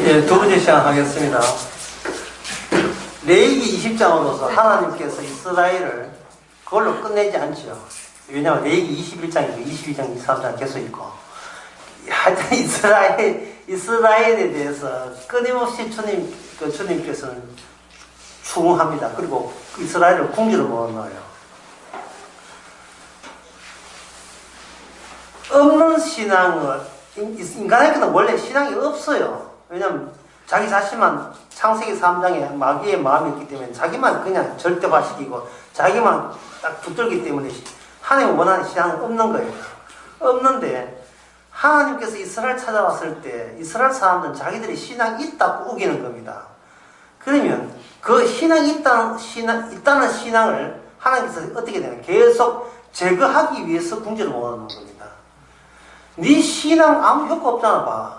예, 두 번째 시작하겠습니다. 레위기 20장으로서 하나님께서 이스라엘을 그걸로 끝내지 않죠. 왜냐하면 레위기 21장이고 22장, 23장 계속 있고, 하여튼 이스라엘에 대해서 끊임없이 주님께서는 추궁합니다. 그리고 이스라엘을 궁지로 모아넣어요. 없는 신앙을, 인간에게는 원래 신앙이 없어요. 왜냐하면 자기 자신만 창세기 3장에 마귀의 마음이 있기 때문에 자기만 그냥 절대화시키고 자기만 딱 붙들기 때문에 하나님 원하는 신앙은 없는 거예요. 없는데 하나님께서 이스라엘 찾아왔을 때 이스라엘 사람들은 자기들이 신앙이 있다고 우기는 겁니다. 그러면 그 신앙이 있다는 신앙을 하나님께서 어떻게 되냐, 계속 제거하기 위해서 궁지를 모아놓는 겁니다. 네 신앙 아무 효과 없잖아 봐.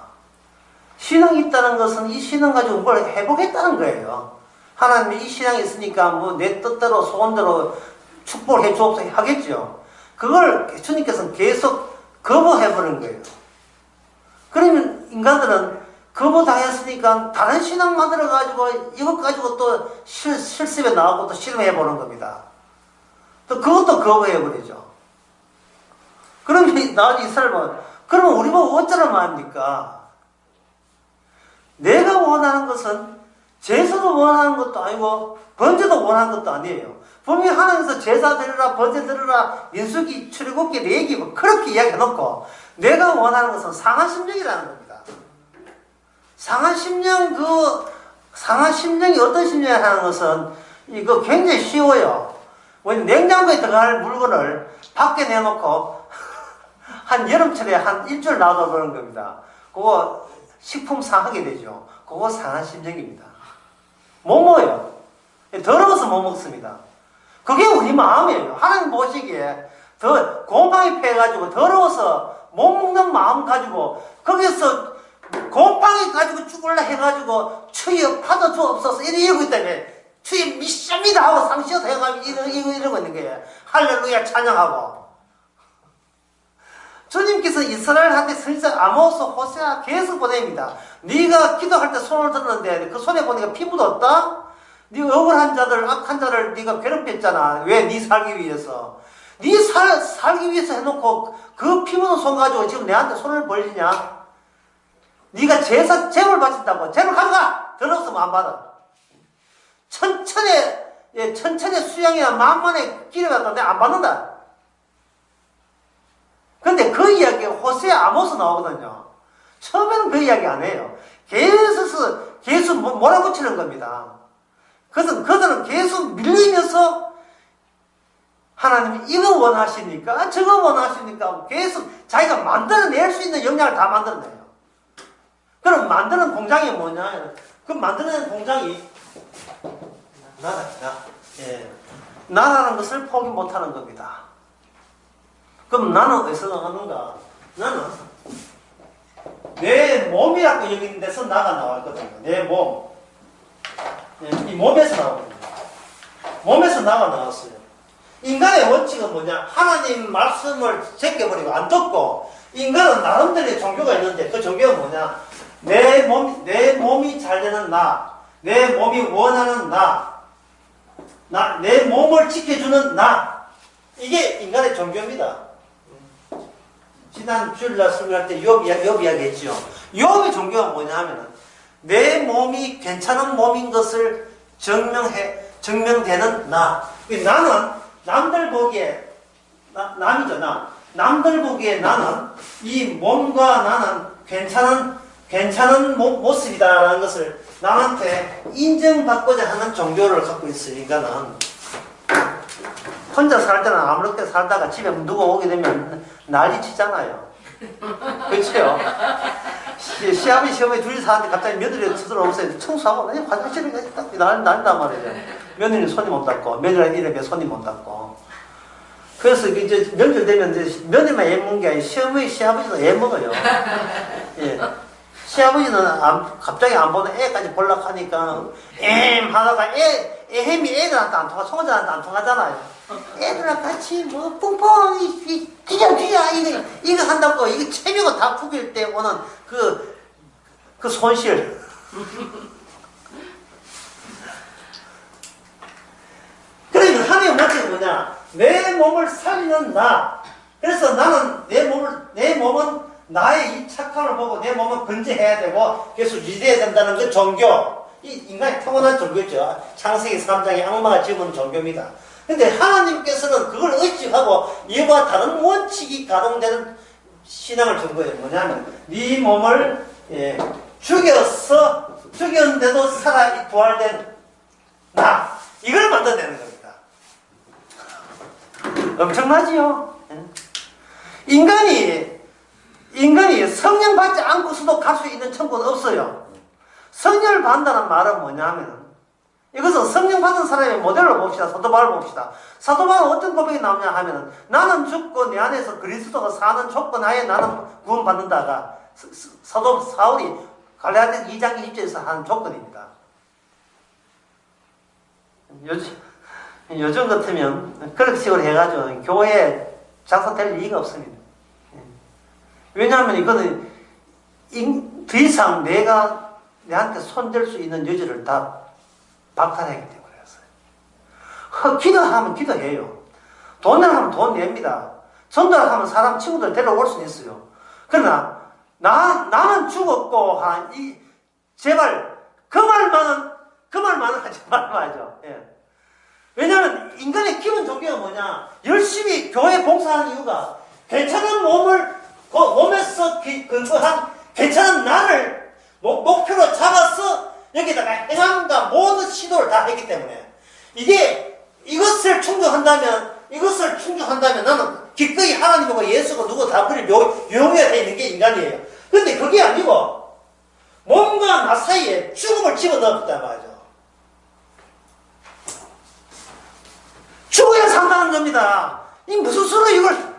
신앙이 있다는 것은 이 신앙 가지고 뭘 해보겠다는 거예요. 하나님이 이 신앙이 있으니까 뭐 내 뜻대로 소원대로 축복을 해주옵소서 하겠죠. 그걸 주님께서는 계속 거부해버린 거예요. 그러면 인간들은 거부당했으니까 다른 신앙 만들어가지고 이것 가지고 또 실습에 나가고 또 실험해보는 겁니다. 또 그것도 거부해버리죠. 그러면 나중에 이스라엘은 그러면 우리 보고 어쩌란 말입니까? 내가 원하는 것은 제사도 원하는 것도 아니고 번제도 원하는 것도 아니에요. 분명히 하나님께서 제사 드리라, 번제 드리라, 민수기, 출애굽기, 레위기 뭐 그렇게 이야기해놓고 내가 원하는 것은 상한 심령이라는 겁니다. 상한 심령, 상한 심령이 어떤 심령이라고 하는 것은 이거 굉장히 쉬워요. 냉장고에 들어갈 물건을 밖에 내놓고 한 여름철에 한 일주일 놔둬보는 겁니다. 그거 식품 상하게 되죠. 그거 상한 심정입니다. 못 먹어요. 더러워서 못 먹습니다. 그게 우리 마음이에요. 하나님 보시기에 더 곰팡이 패가지고 더러워서 못 먹는 마음 가지고 거기서 곰팡이 가지고 죽을라 해가지고 추위에 파도 주옵소서 이러고 있다며 추위 미십니다 하고 상시어서 해가지고 이러고 있는 거예요. 할렐루야 찬양하고. 주님께서 이스라엘한테 선지자 아모스, 호세아 계속 보냅니다. 네가 기도할 때 손을 들었는데 그 손에 보니까 피 묻었다? 네 억울한 자들, 악한 자를 네가 괴롭혔잖아. 왜? 네 살기 위해서. 네 살기 위해서 해놓고 그 피 묻은 손 가지고 지금 내한테 손을 벌리냐? 네가 제물 바친다고. 제물 가져가! 들었으면 안 받아. 천천의 수양이나 만만의 기름이라도 내가 안 받는다. 근데 그 이야기가 호세아 아모스 나오거든요. 처음에는 그 이야기 안 해요. 계속 몰아붙이는 겁니다. 그래서 그들은 계속 밀리면서 하나님이 이거 원하십니까? 저거 원하십니까? 계속 자기가 만들어낼 수 있는 역량을 다 만들어내요. 그럼 만드는 공장이 뭐냐? 그 만드는 공장이 나라입니다. 예. 나라는 것을 포기 못하는 겁니다. 그럼 나는 어디서 나가는가? 나는 내 몸이라고 여기는 데서 나가 나왔거든요. 내 몸. 이 몸에서 나오거든요. 몸에서 나왔어요. 인간의 원칙은 뭐냐? 하나님 말씀을 제껴버리고 안 듣고, 인간은 나름대로의 종교가 있는데 그 종교가 뭐냐? 내 몸이 잘 되는 나, 내 몸이 원하는 내 몸을 지켜주는 나. 이게 인간의 종교입니다. 지난 주일날 설교할 때 욥 이야기 했죠. 욥의 종교가 뭐냐 하면은 내 몸이 괜찮은 몸인 것을 증명되는 나. 나는 남들 보기에 남이죠. 남들 보기에 나는 이 몸과 나는 괜찮은 모습이다라는 것을 남한테 인정받고자 하는 종교를 갖고 있으니까는 혼자 살 때는 아무렇게 살다가 집에 누가 오게 되면 난리 치잖아요. 그렇죠? 시아버지, 시어머니 둘이 사는데 갑자기 며느리가 쳐들어오면서 청소하고 화장실에 딱 난단 말이에요. 며느리는 손님 못 닦고, 며느리는 이름에 손님 못 닦고. 그래서 이제 명절 되면 이제 며느리만 애 먹는 게 아니라 시어머니, 시아버지도 애 먹어요. 예. 시아버지는 갑자기 안 보는 애까지 보려고 하니까 하다가 애햄이 애들한테 안 통하고 손자한테 안 통하잖아요. 애들랑 같이 뭐 뿡뿡 귀야 이거 한다고 이거 체면가 다 풀릴 때 오는 그 손실 그러니까 하나님의 말씀이 뭐냐? 내 몸을 살리는 나. 그래서 나는 내 몸은 나의 이 착함을 보고 내 몸은 건재해야 되고 계속 유지해야 된다는 그 종교. 이 인간이 타고난 종교죠. 창세기 3장에 악마가 집은 종교입니다. 근데 하나님께서는 그걸 의식하고 이와 다른 원칙이 가동되는 신앙을 준 거예요. 뭐냐면 네 몸을 죽였는데도 살아 부활된 나. 이걸 만들어내는 겁니다. 엄청나지요? 인간이 성령 받지 않고서도 갈 수 있는 천국은 없어요. 성령을 받는다는 말은 뭐냐면 이것은 성령 받은 사람의 모델을 봅시다. 사도 바울을 봅시다. 사도 바울은 어떤 고백이 나오냐 하면 나는 죽고 내 안에서 그리스도가 사는 조건 하에 나는 구원받는다가 사도 사울이 갈라디아 2장 20절에서 하는 조건입니다. 요즘 같으면 그런 식으로 해가지고 교회에 작성될 리가 없습니다. 왜냐하면 이거는 더 이상 내한테 손댈 수 있는 여지를 다 박탈하기 때문에. 기도하면 기도해요. 돈 내라 하면 돈 냅니다. 전도하라 하면 사람 친구들 데려올 수는 있어요. 그러나 나는 죽었고 제발 그 말만은 하지 말아야죠. 왜냐하면 인간의 기본 종교가 뭐냐? 열심히 교회 봉사하는 이유가 괜찮은 몸에서 근거한 괜찮은 나를 목표로 잡아서 여기다가 행함과 모든 시도를 다 했기 때문에 이것을 충족한다면 나는 기꺼이 하나님과 예수가 누구 다 그리 용해야 되는 게 인간이에요. 근데 그게 아니고 몸과 나 사이에 죽음을 집어넣었단 말이죠. 죽어야 산다는 겁니다. 이 무슨 수로 이걸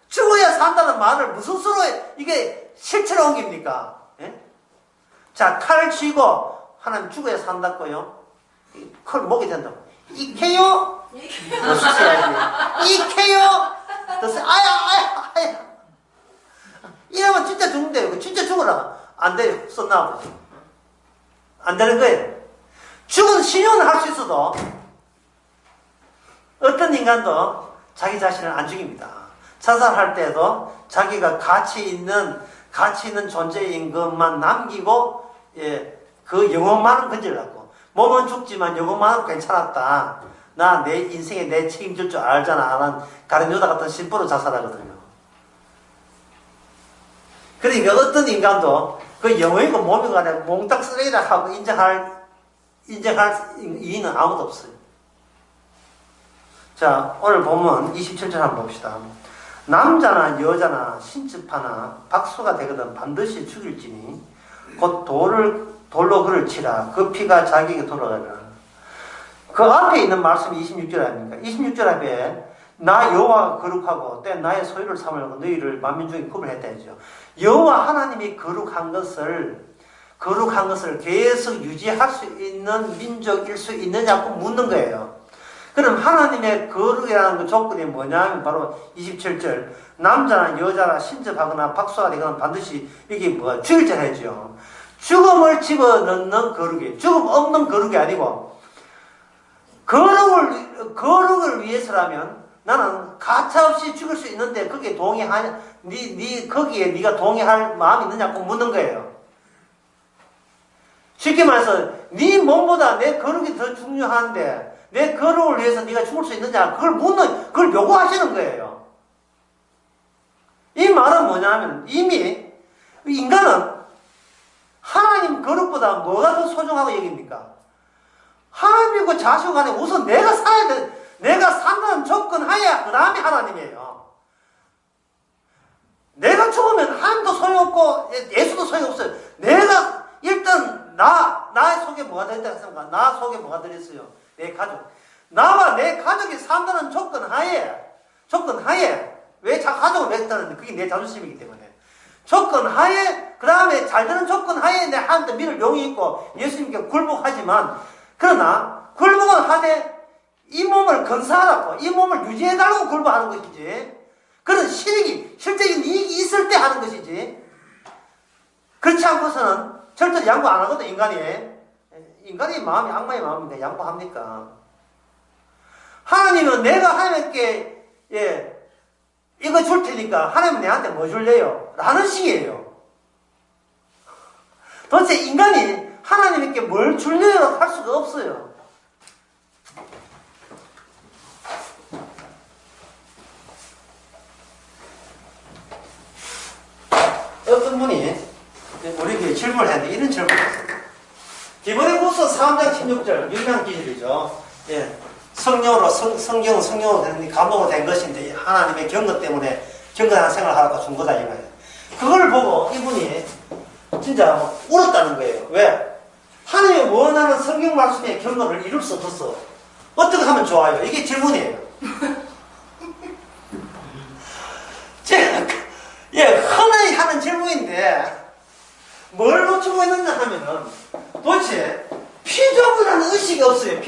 죽어야 산다는 말을 무슨 수로 이게 실체로 옮깁니까? 자, 칼을 쥐고 하나님 죽어야 산다고요. 칼 목이 된다고. 이케요? 이케요? 아야. 이러면 진짜 죽는데요. 진짜 죽어라. 안 돼요. 쏜나보죠. 안 되는 거예요. 죽은 신용을 할 수 있어도 어떤 인간도 자기 자신을 안 죽입니다. 자살할 때도 자기가 가치 있는 존재인 것만 남기고, 그 영혼만은 건질라고. 몸은 죽지만 영혼만은 괜찮았다. 나 내 인생에 내 책임질 줄 알잖아. 하는 가룟유다 같은 심보로 자살하거든요. 그러니까 어떤 인간도 그 영혼이고 몸이고 간에 몽땅 쓰레기라 하고 인정할 이유는 아무도 없어요. 자, 오늘 보면 27절 한번 봅시다. 남자나 여자나 신첩하나 박수가 되거든 반드시 죽일지니 곧 돌로 그를 치라. 그 피가 자기에게 돌아가리라. 그 앞에 있는 말씀이 26절 아닙니까? 26절 앞에 나 여호와가 거룩하고 때 나의 소유를 삼으려고 너희를 만민 중에 구분했다 했죠. 여호와 하나님이 거룩한 것을 계속 유지할 수 있는 민족일 수 있느냐고 묻는 거예요. 그럼 하나님의 거룩이라는 그 조건이 뭐냐면 바로 27절 남자나 여자나 신접하거나 박수가 되거나 반드시 이게 뭐야? 죽일 줄 했죠. 죽음을 집어넣는 거룩이 죽음 없는 거룩이 아니고 거룩을 위해서라면 나는 가차없이 죽을 수 있는데 거기에 동의하냐? 거기에 네가 동의할 마음이 있느냐고 묻는 거예요. 쉽게 말해서 네 몸보다 내 거룩이 더 중요한데 내 거룩을 위해서 네가 죽을 수 있느냐? 그걸 요구하시는 거예요. 이 말은 뭐냐면 이미 인간은 하나님 거룩보다 뭐가 더 소중하고 여깁니까? 하나님과 자식 간에 우선 내가 살아야 돼. 내가 산다는 조건 하에 그 다음에 하나님이에요. 내가 죽으면 하나님도 소용없고 예수도 소용없어요. 내가 일단 나의 속에 뭐가 들었다 생각하 나 속에 뭐가 들었어요? 내 가족. 나와 내 가족이 산다는 조건 하에 왜 가족을 맺었다는데 그게 내 자존심이기 때문에 조건 하에 그 다음에 잘 되는 조건 하에 내 하나님께 믿을 용이 있고 예수님께 굴복하지만 그러나 굴복은 하되 이 몸을 건사하라고 이 몸을 유지해달라고 굴복하는 것이지 그런 실적인 이익이 있을 때 하는 것이지 그렇지 않고서는 절대 양보 안 하거든, 인간이. 인간의 마음이 악마의 마음인데 양보합니까? 하나님은 내가 하나님께, 이거 줄 테니까 하나님은 내한테 뭐 줄래요? 라는 식이에요. 도대체 인간이 하나님께 뭘 줄래요? 할 수가 없어요. 어떤 분이 우리에게 질문을 했는데 이런 질문을 했습니다. 디모데후서 4장 16절 유명한 기절이죠. 성령으로 성령으로 된 감동으로 된 것인데 하나님의 경건 때문에 경건한 생활을 하라고 준 거다 이거예요. 그걸 보고 이분이 진짜 울었다는 거예요. 왜? 하나님이 원하는 성경 말씀의 경건을 이룰 수 없었어. 어떻게 하면 좋아요? 이게 질문이에요. 흔히 하는 질문인데 뭘 놓치고 있느냐 하면은 도대체 피조물이라는 의식이 없어요.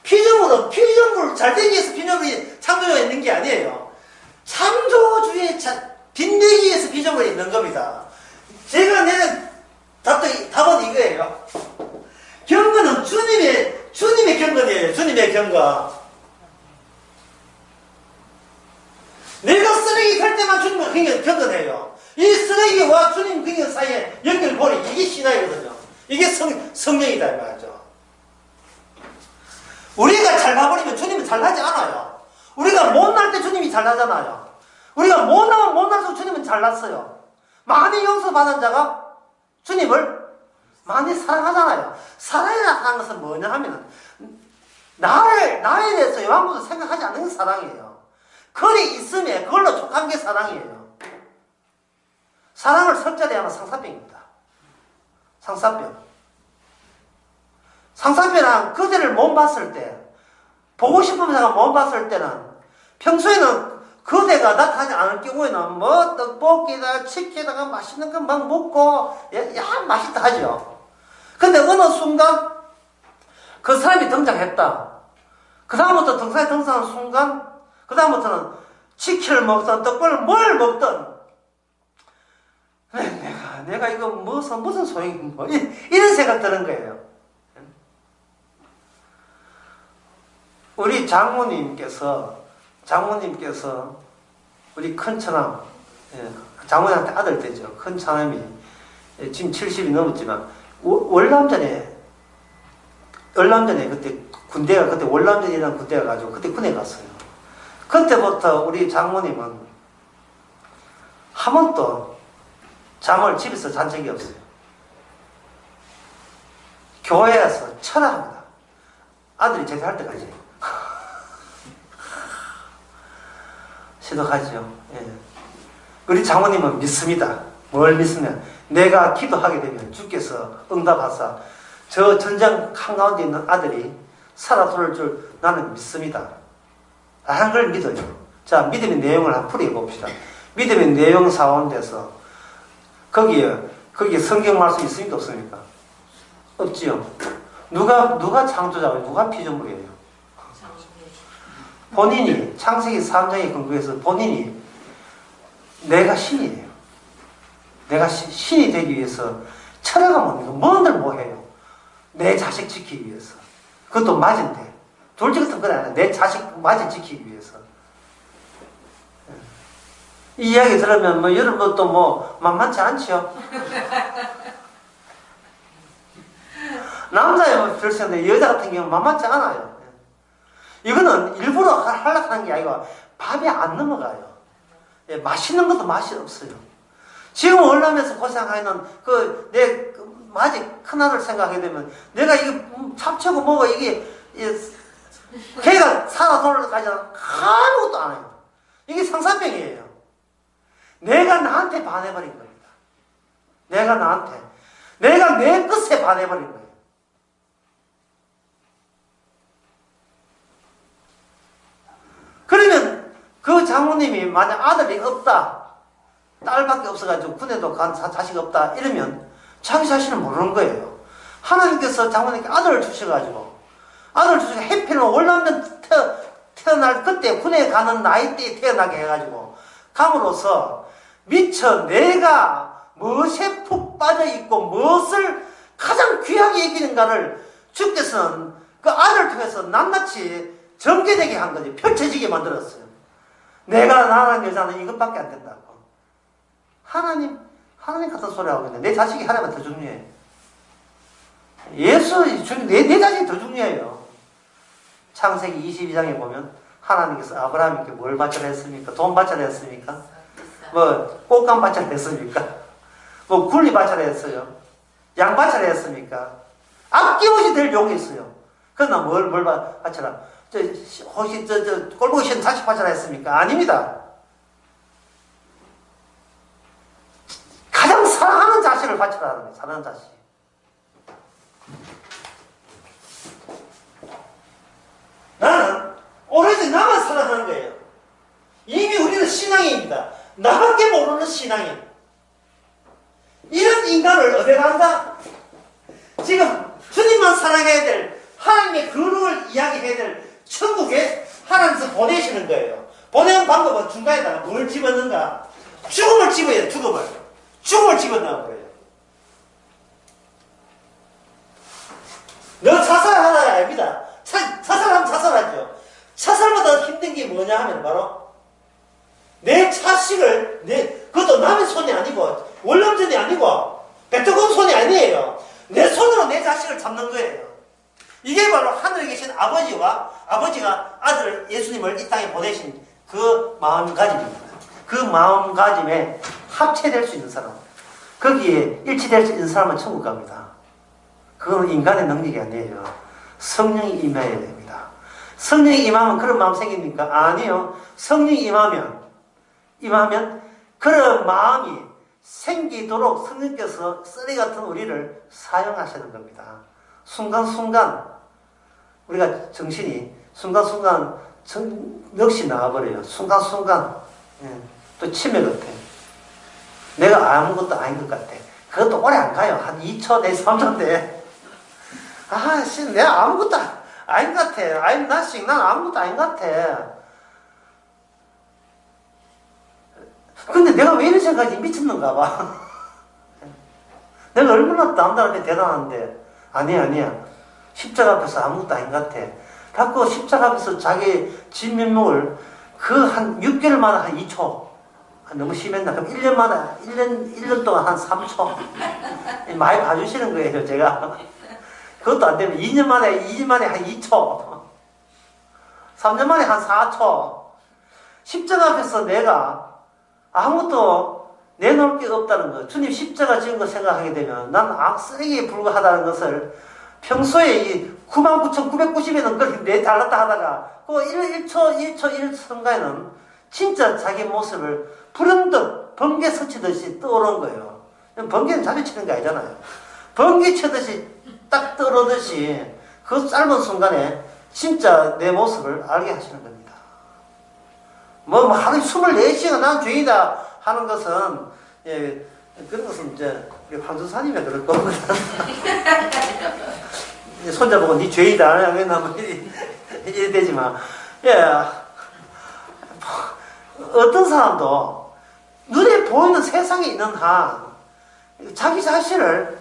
피조물은 잘 되기 위해서 피조물이 창조되어 있는 게 아니에요. 창조주의 빛내기 위해서 피조물이 있는 겁니다. 제가 내는 답은 이거예요. 경건은 주님의 경건이에요. 주님의 경건. 내가 쓰레기 갈 때만 주님을 경건해요. 이 쓰레기와 주님 경건 사이에 연결고리, 이게 신앙이거든요. 이게 성령이다 이 말이죠. 우리가 잘 가버리면 주님은 잘나지 않아요. 우리가 못날 때 주님이 잘나잖아요. 우리가 못나면 못날수록 주님은 잘났어요. 많이 용서받은 자가 주님을 많이 사랑하잖아요. 사랑이라는 것은 뭐냐 하면 나에 대해서 요한부도 생각하지 않는 게 사랑이에요. 글이 있으면 그걸로 족한 게 사랑이에요. 사랑을 설자리 하면 상사병입니다. 상사병은 그대를 못 봤을 때, 보고 싶으면서 못 봤을 때는 평소에는 그대가 나타나지 않을 경우에는 뭐 떡볶이다 치킨에다가 맛있는 거 막 먹고 맛있다 하죠. 근데 어느 순간 그 사람이 등장했다. 그 다음부터 등장하는 순간 그 다음부터는 치킨을 먹든 떡볶이를 뭘 먹든 내가 이거 무슨 소용이 뭐 이런 생각 드는 거예요. 우리 장모님께서 우리 큰 처남, 장모님한테 아들 되죠. 큰 처남이 지금 70이 넘었지만 월남전에 그때 군대가 그때 월남전이라는 군대가 가지고 그때 군에 갔어요. 그때부터 우리 장모님은 한 번도 잠을 집에서 잔 적이 없어요. 교회에서 철학합니다. 아들이 제대할 때까지. 시도하죠. 우리 장모님은 믿습니다. 뭘 믿으면 내가 기도하게 되면 주께서 응답하사 저 전장 한가운데 있는 아들이 살아 돌아올 줄 나는 믿습니다. 다른 걸 믿어요. 자, 믿음의 내용을 한번 풀어봅시다. 믿음의 내용 사원돼서 거기에 성경 말씀 있습니까? 없습니까? 없지요. 누가 창조자고 누가 피조물이에요? 본인이 창세기 3장에 근거해서 본인이 내가 신이에요. 내가 신이 되기 위해서 철학을 뭡니까? 뭔들 뭐해요? 내 자식 지키기 위해서. 그것도 맞은데 둘째 같은 건 아니야. 내 자식 맞이 지키기 위해서. 이 이야기 들으면 여러분도 만만치 않지요? 남자의 별세인데 여자 같은 경우는 만만치 않아요. 이거는 일부러 하려고 하는 게 아니고 밥이 안 넘어가요. 맛있는 것도 맛이 없어요. 지금 월남에서 고생하는 내 맞이 큰아들 생각하게 되면 내가 이게 잡채고 뭐가 이게 걔가 살아 돌아가지 아무것도 안 해요. 이게 상사병이에요. 내가 나한테 반해버린 겁니다. 내가 내 뜻에 반해버린 거예요. 그러면 그 장모님이 만약 아들이 없다, 딸밖에 없어가지고 군에도 간 자식 없다 이러면 자기 자신을 모르는 거예요. 하나님께서 장모님께 아들을 주셔가지고 해피는 월남전 태어날 그때 군에 가는 나이대에 태어나게 해가지고 감으로써 미처 내가 무엇에 푹 푹 빠져있고 무엇을 가장 귀하게 여기는가를 주께서는 그 아들을 통해서 낱낱이 전개되게 한 거지. 펼쳐지게 만들었어요. 내가 낳은 여자는 이것밖에 안 된다고. 하나님 같은 소리 하고 있는데 내 자식이 하나님은 더 중요해. 내 자식이 더 중요해요. 창세기 22장에 보면 하나님께서 아브라함에게 뭘 바쳐라 했습니까? 돈 바쳐라 했습니까? 뭐 꽃감 바쳐라 했습니까? 뭐 굴리 바쳐라 했어요? 양 바쳐라 했습니까? 아낌없이 될 용이 있어요. 그러나 뭘 바쳐라? 혹시 꼴보기 싫은 자식 바쳐라 했습니까? 아닙니다. 가장 사랑하는 자식을 바쳐라 하는 거예요. 사랑하는 자식. 나는 오로지 나만 사랑하는 거예요. 이미 우리는 신앙인입니다. 나밖에 모르는 신앙인. 이런 인간을 어디 간다? 지금 주님만 사랑해야 될, 하나님의 거룩을 이야기해야 될 천국에 하나님께서 보내시는 거예요. 보내는 방법은 중간에다가 뭘 집었는가? 죽음을 집어야 죽음을. 죽음을 집어넣은 거예요. 너 자살하라 아닙니다. 자살하면 자살하죠. 자살보다 힘든 게 뭐냐 하면 바로 내 자식을 그것도 남의 손이 아니고 월남전이 아니고 백도건 손이 아니에요. 내 손으로 내 자식을 잡는 거예요. 이게 바로 하늘에 계신 아버지가 아들 예수님을 이 땅에 보내신 그 마음가짐입니다. 그 마음가짐에 합체될 수 있는 사람, 거기에 일치될 수 있는 사람은 천국 갑니다. 그건 인간의 능력이 아니에요. 성령이 임해야 됩니다. 성령이 임하면 그런 마음 생깁니까? 아니요. 성령이 임하면 그런 마음이 생기도록 성령께서 쓰레기 같은 우리를 사용하시는 겁니다. 순간순간 우리가 정신이 순간순간 역시 나와버려요. 순간순간 또 치매 같아. 내가 아무것도 아닌 것 같아. 그것도 오래 안 가요. 한 2초 내 3초인데 내가 아무것도 아닌 것 같아. I'm nothing. 난 아무것도 아닌 것 같아. 근데 내가 왜 이런 생각이 미쳤는가 봐. 내가 얼마나 남들한테 대단한데. 아니야. 십자가 앞에서 아무것도 아닌 것 같아. 자꾸 십자가 앞에서 자기 진면목을 그 한 6개월마다 한 2초. 너무 심했나? 그럼 1년 동안 한 3초. 많이 봐주시는 거예요, 제가. 그것도 안 되면 2년 만에 한 2초. 3년 만에 한 4초. 십자가 앞에서 내가 아무것도 내놓을 게 없다는 거. 주님 십자가 지은 거 생각하게 되면 난 쓰레기에 불과하다는 것을 평소에 이 99,990에는 그렇게 내달랐다 하다가 그 1초 순간에는 진짜 자기 모습을 불현듯 번개 스치듯이 떠오르는 거예요. 번개는 자주 치는 게 아니잖아요. 번개 치듯이 딱 떠오르듯이 그 짧은 순간에 진짜 내 모습을 알게 하시는 겁니다. 하루에 24시간 난 죄인이다 하는 것은, 그런 것은 이제, 황준사님이 그럴 거거든. 손자보고 니 죄이다. 이래 되지만, 어떤 사람도 눈에 보이는 세상에 있는 한, 자기 자신을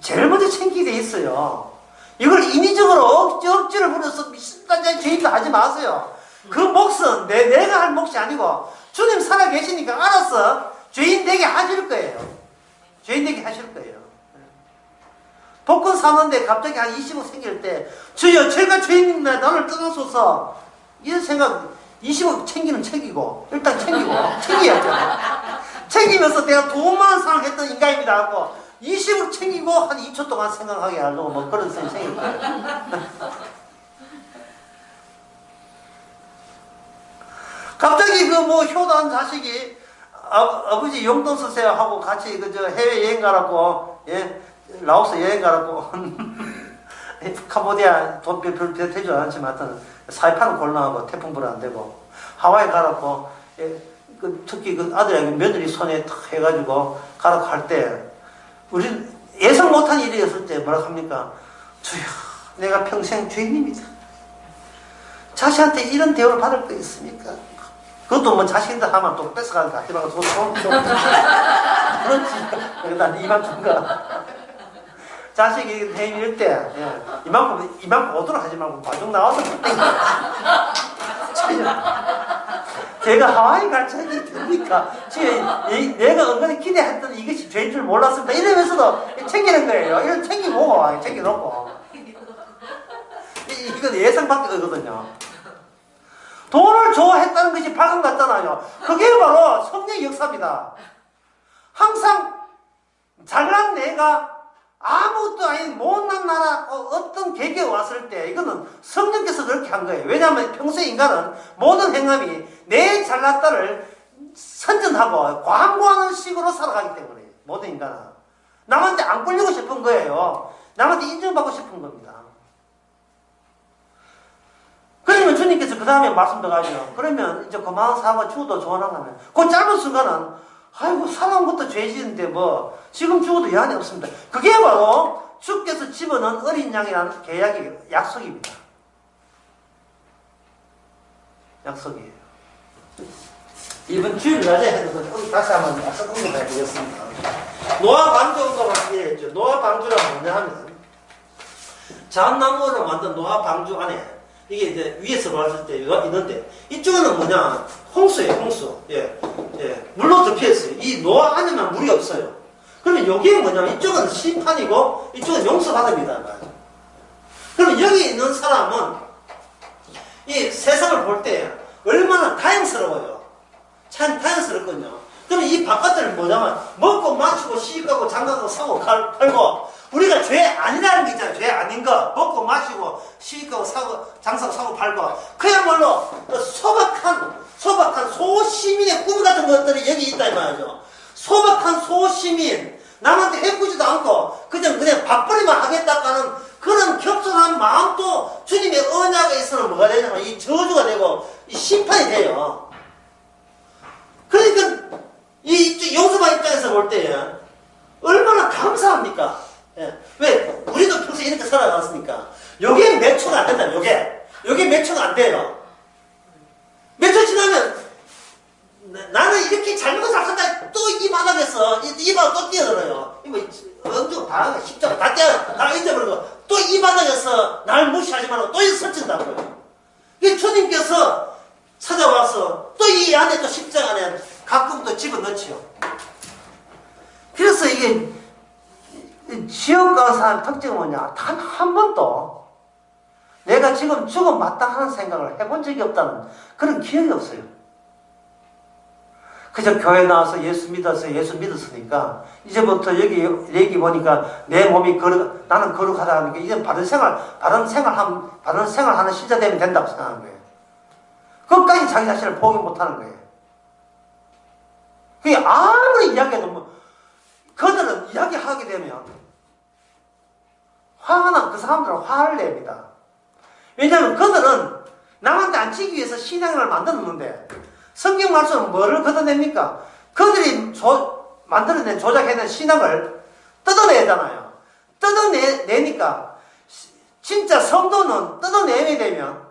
제일 먼저 챙기게 돼 있어요. 이걸 인위적으로 억지를 부려서 미친단지 죄인다 하지 마세요. 그 몫은 내가 할 몫이 아니고 주님 살아 계시니까 알아서 죄인 되게 하실 거예요. 죄인 되게 하실 거예요. 복권 사는데 갑자기 한 20억 생길 때 주여 제가 죄인입니다. 나를 떠나소서. 이런 생각 20억 챙기고 일단 챙겨야죠. 챙기면서 내가 돈 많은 사랑을 했던 인간입니다 하고 20억 챙기고 한 2초 동안 생각하게 하려고 뭐 그런 생각일 거예요. 갑자기 효도한 자식이 아버지 용돈 쓰세요 하고 같이 해외 여행 가라고, 라오스 여행 가라고, 캄보디아 돈 별로 되지 않지만 사이판은 곤란하고 태풍 불안 안 되고, 하와이 가라고, 특히 아들에게 며느리 손에 탁 해가지고 가라고 할 때, 우리 예상 못한 일이었을 때 뭐라고 합니까? 주여, 내가 평생 죄인입니다. 자식한테 이런 대우를 받을 거 있습니까? 그것도 자식인데 하면 또 뺏어가니까 하지만 그것도 그렇지. 난 이만큼 가. 자식이 해밀 때, 예. 이만큼 오도록 하지 말고, 마중 나와서 그때. 제가 하와이 갈 책이 됩니까? 지금 내가 은근히 기대했던 이것이 죄인 줄 몰랐습니다. 이러면서도 챙기는 거예요. 이런 챙기고, 챙겨놓고. 이건 예상 밖이거든요. 돈을 좋아했다는 것이 발견 같잖아요. 그게 바로 성령의 역사입니다. 항상 잘난 내가 아무것도 아닌 못난 나라 어떤 계기에 왔을 때 이거는 성령께서 그렇게 한 거예요. 왜냐하면 평소에 인간은 모든 행함이 내 잘났다를 선전하고 광고하는 식으로 살아가기 때문에 모든 인간은 남한테 안 꼴리고 싶은 거예요. 남한테 인정받고 싶은 겁니다. 그러면 주님께서 그 다음에 말씀 더 가죠. 그러면 이제 그만 사고 죽어도 좋아하면 그 짧은 순간은 아이고 사는 것도 죄지는데 뭐 지금 죽어도 여한이 없습니다. 그게 바로 주께서 집어넣은 어린 양이라는 계약이 약속입니다. 약속이에요. 이번 주일 낮에 해서 다시 한번 약속 언급해 보겠습니다. 노아 방주 언급하기로 했죠. 노아 방주란 뭐냐 하면 잣나무로 만든 노아 방주 안에 이게 이제 위에서 봤을 때 있는데 이쪽은 뭐냐 홍수예요. 홍수. 예. 물로 덮여있어요. 이 노아 안에만 물이 없어요. 그러면 여기에 뭐냐면 이쪽은 심판이고 이쪽은 용서받습니다. 그러면 여기 있는 사람은 이 세상을 볼 때 얼마나 다행스러워요. 참 다행스럽거든요. 그러면 이 바깥을 뭐냐면 먹고 마시고 시가고 장가고 사고 팔고 우리가 죄 아니라는 게 있잖아요. 죄 아닌 거 먹고 마시고 시가고 사고 장사고 사고 팔고 그야말로 소박한 소시민의 꿈 같은 것들이 여기 있다 이 말이죠. 소박한 소시민 남한테 해꾸지도 않고 그냥 밥벌이만 하겠다고 하는 그런 겸손한 마음도 주님의 언약에 있어서 뭐가 되냐면 이 저주가 되고 이 심판이 돼요. 그러니까 이 용서받 입장에서 볼 때 얼마나 감사합니까? 예. 왜? 우리도 평소에 이렇게 살아왔으니까 요게 몇 초가 안 된다. 요게 몇 초가 안 돼요. 몇 초 지나면 나는 이렇게 잘못을 살았다 또 이 바닥에서 이 바닥 또 뛰어들어요. 언제 다 십자가 다 뛰어 다 잊어버리고 또 이 바닥에서 날 무시하지 말고 또 설친다고요. 이 주님께서 찾아와서 또 이 안에 또 십자가 안에 가끔 또 집어넣지요. 그래서 이게 지옥 간 사람 특징은 뭐냐? 단 한 번도 내가 지금 죽음 마땅하는 생각을 해본 적이 없다는 그런 기억이 없어요. 그저 교회 나와서 예수 믿었으니까 이제부터 여기 보니까 내 몸이 나는 거룩하다 하니까 이제 바른 생활하는 신자 되면 된다고 생각하는 거예요. 끝까지 자기 자신을 포기 못하는 거예요. 그게 아무리 이야기해도 그들은 이야기하게 되면 그 사람들은 화를 냅니다. 왜냐하면 그들은 남한테 안 치기 위해서 신앙을 만들었는데 성경 말씀은 뭐를 걷어냅니까? 그들이 만들어낸 조작해낸 신앙을 뜯어내잖아요. 뜯어내니까 진짜 성도는 뜯어내게 되면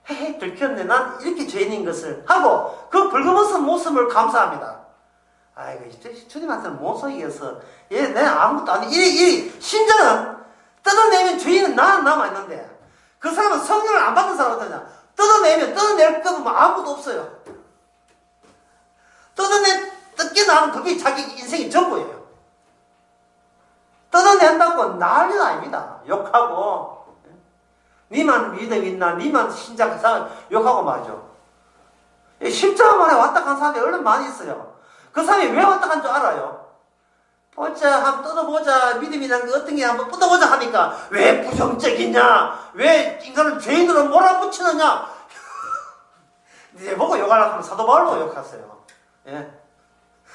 헤헤 들켰네 난 이렇게 죄인인 것을 하고 그 벌거벗은 모습을 감사합니다. 아이고 주님한테는 못 속이겠어. 내가 아무것도 아니 신자는 뜯어내면 죄인은 남아있는데 그 사람은 성령을 안 받은 사람 어떠냐? 뜯어낼 거면 아무것도 없어요. 뜯겨나면 그게 자기 인생이 전부예요. 뜯어낸다고 난리는 아닙니다. 욕하고 니만 믿음 있나 니만 신자 그 사람 욕하고 말이죠. 십자가 만에 왔다 간 사람이 얼마나 많이 있어요. 그 사람이 왜 왔다 간 줄 알아요? 한번 뜯어보자. 믿음이라는 게 어떤 게 한번 뜯어보자 하니까 왜 부정적이냐? 왜 인간을 죄인으로 몰아붙이느냐? 이제 보고 욕하려고 하면 사도 바울로 욕하세요. 예.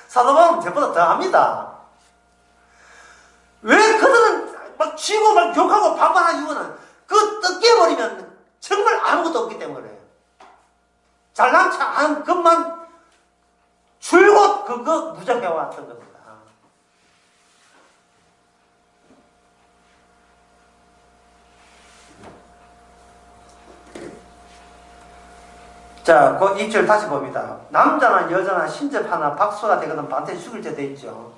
사도 바울은 저보다 더 합니다. 왜 그들은 막 치고 막 욕하고 반발하는 이유는 그 뜯겨버리면 정말 아무것도 없기 때문에 잘난 척한 것만 줄곧 그거 무장해왔던 겁니다. 자, 그 입절 다시 봅니다. 남자나 여자나 신접하나 박수가 되거든 반드시 죽일 때 돼 있죠.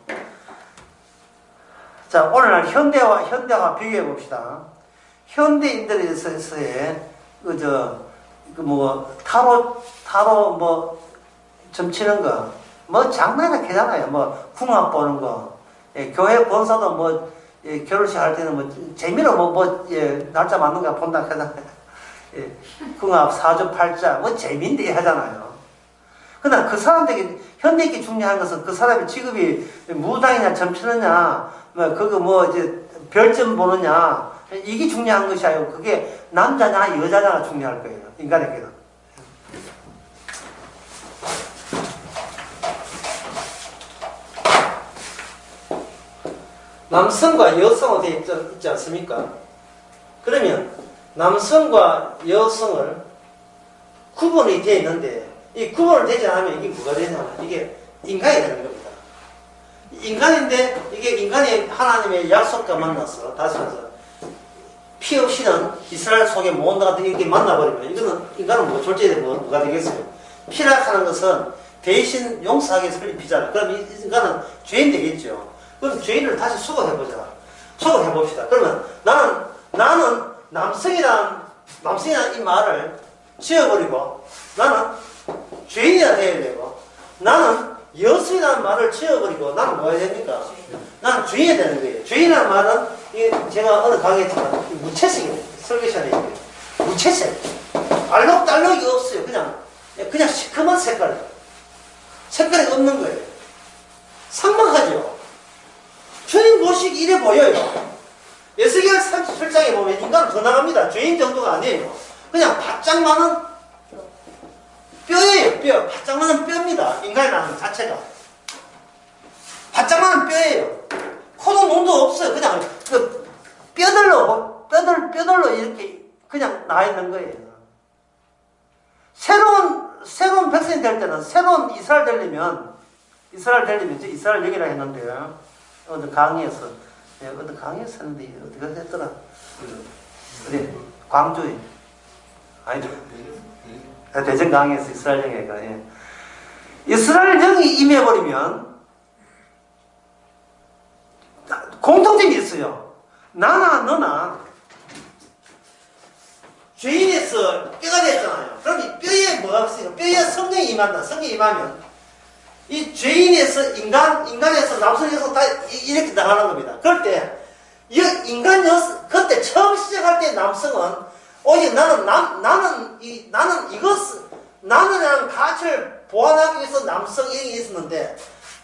자, 오늘날 현대와 비교해 봅시다. 현대인들에서의 타로 점치는 거, 장난이 되잖아요. 궁합 보는 거. 예, 교회 본사도 결혼식 할 때는 재미로 날짜 맞는 거 본다 하잖아요. 예, 궁합, 사주, 팔자, 재미인데 하잖아요. 그러나 그 사람들에게, 현대인이 중요한 것은 그 사람의 직업이 무당이냐, 점치느냐, 별점 보느냐, 이게 중요한 것이 아니고, 그게 남자냐, 여자냐가 중요할 거예요. 인간에게는. 남성과 여성으로 되어 있지 않습니까? 그러면 남성과 여성을 구분이 되어 있는데 이 구분을 되지 않으면 이게 뭐가 되냐면 이게 인간이 되는 겁니다. 인간인데 이게 인간이 하나님의 약속과 만나서 다시 말해서 피 없이는 이스라엘 속에 모온다 같은 이렇게 만나버리면 이거는 인간은 졸지에 뭐가 되겠어요? 피라 하는 것은 대신 용서하기 위해 설립 피잖아요. 그럼 이 인간은 죄인 되겠죠. 그럼 죄인을 다시 수거해보자. 수거해봅시다. 그러면 나는 남성이란 이 말을 지워버리고 나는 죄인이라 되어야 되고 나는 여성이라는 말을 지워버리고 나는 뭐 해야 됩니까? 나는 죄인이 되는 거예요. 죄인이라는 말은 이게 제가 어느 강의했지만 무채색이에요. 설교 시간에 얘기해요. 무채색. 알록달록이 없어요. 그냥 시커먼 색깔. 색깔이 없는 거예요. 상막하죠. 죄인 모식이 이래 보여요. 에스겔 37장에 보면 인간은 더 나갑니다. 죄인 정도가 아니에요. 그냥 바짝 많은 뼈예요. 뼈. 바짝 많은 뼈입니다. 인간이라는 자체가. 바짝 많은 뼈예요. 코도 눈도 없어요. 그냥 뼈들로 이렇게 그냥 나와 있는 거예요. 새로운 백성이 될 때는 새로운 이스라엘 되려면 이스라엘 얘기라 했는데요. 어느 강의에서 했는데 어디가 했더라? 어디 광주에 아니죠? 대전 강의에서 이스라엘 영예가 이스라엘 영이 임해버리면 공통점이 있어요. 나나 너나 죄인에서 뼈가 됐잖아요. 그럼 이 뼈에 뭐가 있어요? 뼈에 성령이 임한다. 성령이 임하면 이 죄인에서 인간에서 남성에서 다 이렇게 나가는 겁니다. 그럴 때, 그때 처음 시작할 때 남성은, 오직 나는 가치를 보완하기 위해서 남성이 있었는데,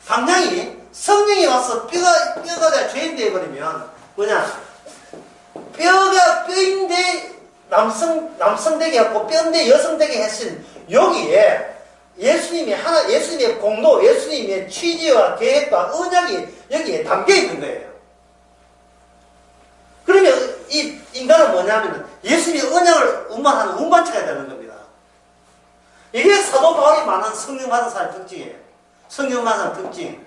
당장이 성령이 와서 뼈가 다 죄인 되어버리면, 뼈가 뼈인데 남성 되게 했고, 뼈인데 여성 되게 했으니, 여기에, 예수님의 공도, 예수님의 취지와 계획과 언약이 여기에 담겨 있는 거예요. 그러면 이 인간은 뭐냐면 예수님의 언약을 운반하는 운반차가 되는 겁니다. 이게 사도 바울이 많은 성령 받은 사람의 특징이에요. 성령 받은 사람의 특징.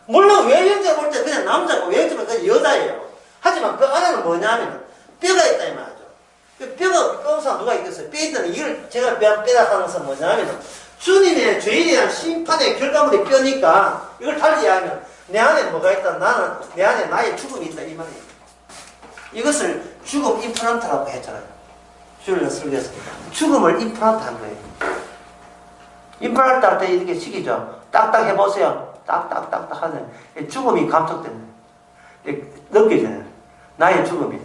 물론 외형적으로 볼 때 그냥 남자고 외형적으로 그냥 여자예요. 하지만 그 안에는 뭐냐면 뼈가 있다 이 말이죠. 뼈가 뼈는 사람 누가 있겠어요? 뼈 있다는 이걸 제가 뼈다 하는 것은 뭐냐면 주님의 죄인에 대한 심판의 결과물이 뼈니까 이걸 달리 이야기하면 내 안에 뭐가 있다? 내 안에 나의 죽음이 있다 이 말이에요. 이것을 죽음 임플란트라고 했잖아요. 주일날 설교에서 죽음을 임플란트 한 거예요. 임플란트 할 때 이렇게 시키죠. 딱딱 해보세요. 딱딱딱딱 하는 죽음이 감촉되는 느껴져요. 나의 죽음이.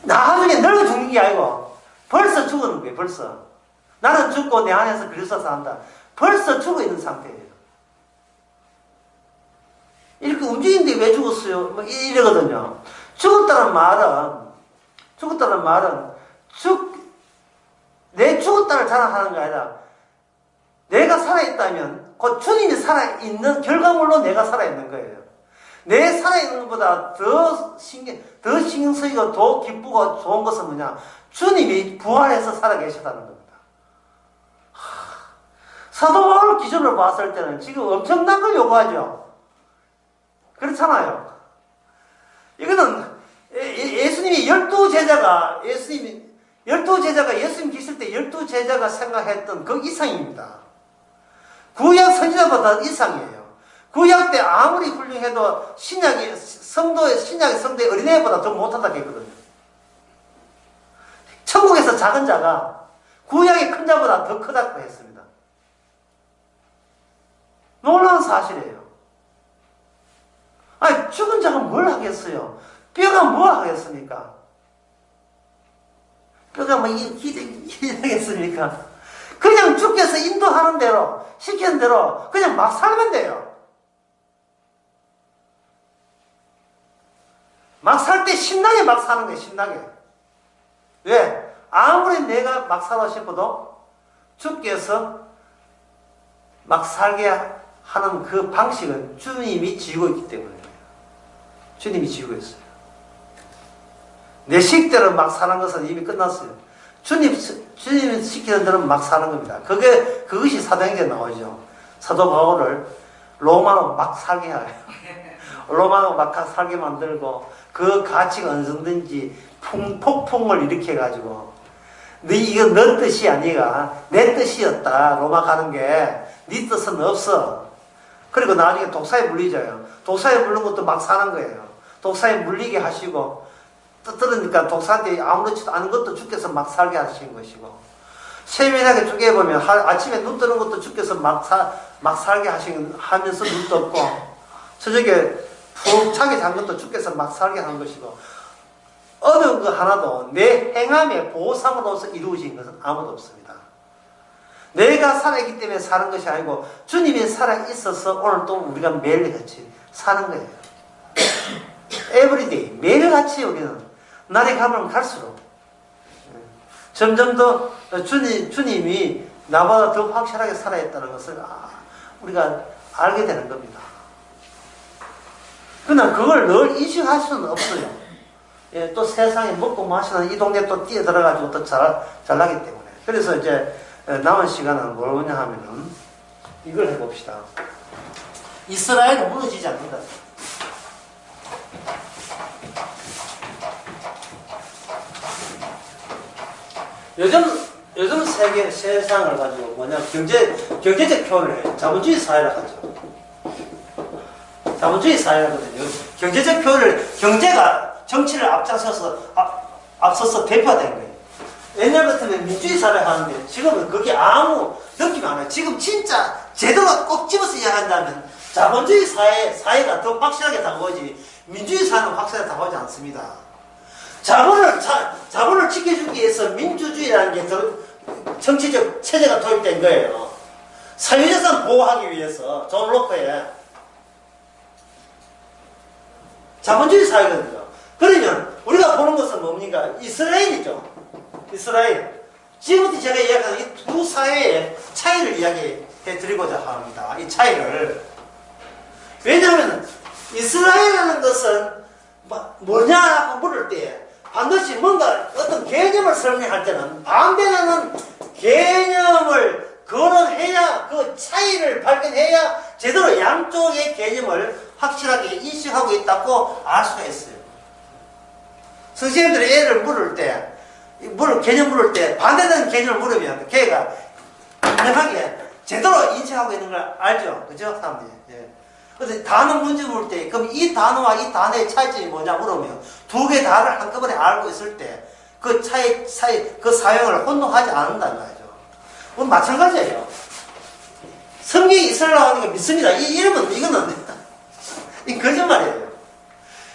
나중에 늙어 죽는 게 아니고 벌써 죽는 거예요. 벌써. 나는 죽고 내 안에서 그리스도 산다. 벌써 죽어 있는 상태예요. 이렇게 움직이는데 왜 죽었어요? 이러거든요. 죽었다는 말은 내 죽었다를 자랑하는 게 아니라 내가 살아있다면 곧 주님이 살아있는 결과물로 내가 살아있는 거예요. 내 살아있는 것보다 더 신경 쓰이고 더 기쁘고 좋은 것은 뭐냐? 주님이 부활해서 살아계시다는 겁니다. 사도 바울 기준으로 봤을 때는 지금 엄청난 걸 요구하죠. 그렇잖아요. 이거는 예수님이 12 제자가 예수님이 열두 제자가 예수님 계실 때 열두 제자가 생각했던 그 이상입니다. 구약 선지자보다 이상이에요. 구약 때 아무리 훌륭해도 신약의 성도의 어린애보다 더 못하다고 했거든요. 천국에서 작은 자가 구약의 큰 자보다 더 크다고 했습니다. 놀라운 사실이에요. 아니, 죽은 자가 뭘 하겠어요? 뼈가 뭘 하겠습니까? 뼈가 뭐 하겠습니까? 그냥 주께서 인도하는 대로, 시키는 대로 그냥 막 살면 돼요. 막 살 때 신나게 막 사는 거예요, 신나게. 왜? 아무리 내가 막 살고 싶어도 주께서 막 살게 하는 그 방식은 주님이 지고 있기 때문에. 주님이 지고 있어요. 내 식대로 막 사는 것은 이미 끝났어요. 주님이 시키는 대로 막 사는 겁니다. 그것이 사도행전에 나오죠. 사도 바울을 로마로 막 살게 해요. 로마로 막 살게 만들고, 그 가치가 어느 정도인지 폭풍을 일으켜가지고, 이거 너 뜻이 아니가 내 뜻이었다. 로마 가는 게 네 뜻은 없어. 그리고 나중에 독사에 물리져요. 독사에 물린 것도 막 사는 거예요. 독사에 물리게 하시고, 떠들으니까 독사한테 아무렇지도 않은 것도 주께서 막 살게 하신 것이고, 세밀하게 쪼개보면 아침에 눈 뜨는 것도 주께서 막 살게 하면서 눈 떴고, 저녁에 푹 자게 잔 것도 주께서 막 살게 하는 것이고, 어느 거 하나도 내 행함의 보상으로서 이루어진 것은 아무도 없습니다. 내가 살아있기 때문에 사는 것이 아니고 주님이 살아있어서 오늘 또 우리가 매일같이 사는 거예요. 에브리데이, 매일같이 우리는 날이 가면 갈수록 점점 더 주님이 나보다 더 확실하게 살아있다는 것을 우리가 알게 되는 겁니다. 그러나 그걸 늘 인식할 수는 없어요. 예, 또 세상에 먹고 마시는 이 동네 또 뛰어들어가지고 또 잘나기 때문에. 그래서 이제 남은 시간은 뭐냐 하면은 이걸 해봅시다. 이스라엘은 무너지지 않는다. 요즘 세상을 가지고 뭐냐, 경제적 표현을 해요. 자본주의 사회라 하죠. 자본주의 사회라거든요. 경제적 표현을, 경제가 정치를 앞서서 대표화된 거예요. 옛날 같으면 민주주의 사회 하는데 지금은 그게 아무 느낌이 안 와요. 지금 진짜 제대로 꼭 집어서 이야기한다면 자본주의 사회가 더 확실하게 다가오지, 민주주의 사회는 확실하게 다가오지 않습니다. 자본을 지켜주기 위해서 민주주의라는 게 정치적 체제가 도입된 거예요. 사유재산 보호하기 위해서, 존 로커에. 자본주의 사회거든요. 그러면 우리가 보는 것은 뭡니까? 이스라엘이죠. 이스라엘. 지금부터 제가 이야기하는 이 두 사회의 차이를 이야기해 드리고자 합니다. 이 차이를. 왜냐하면 이스라엘이라는 것은 뭐냐라고 물을 때 반드시 뭔가 어떤 개념을 설명할 때는 반대하는 개념을 거론해야, 그 차이를 발견해야 제대로 양쪽의 개념을 확실하게 인식하고 있다고 알 수가 있어요. 선생님들이 애를 개념 물을 때 반대되는 개념을 물으면 걔가 분명하게 제대로 인식하고 있는 걸 알죠? 그죠? 사람들이. 예. 그래서 단어 문제 물을 때, 그럼 이 단어와 이 단어의 차이점이 뭐냐 물으면 두 개 다를 한꺼번에 알고 있을 때 그 그 사용을 혼동하지 않는다는 거죠. 그건 마찬가지예요. 성경이 이스라엘로 하는 거 믿습니다. 이거는 이 거짓말이에요.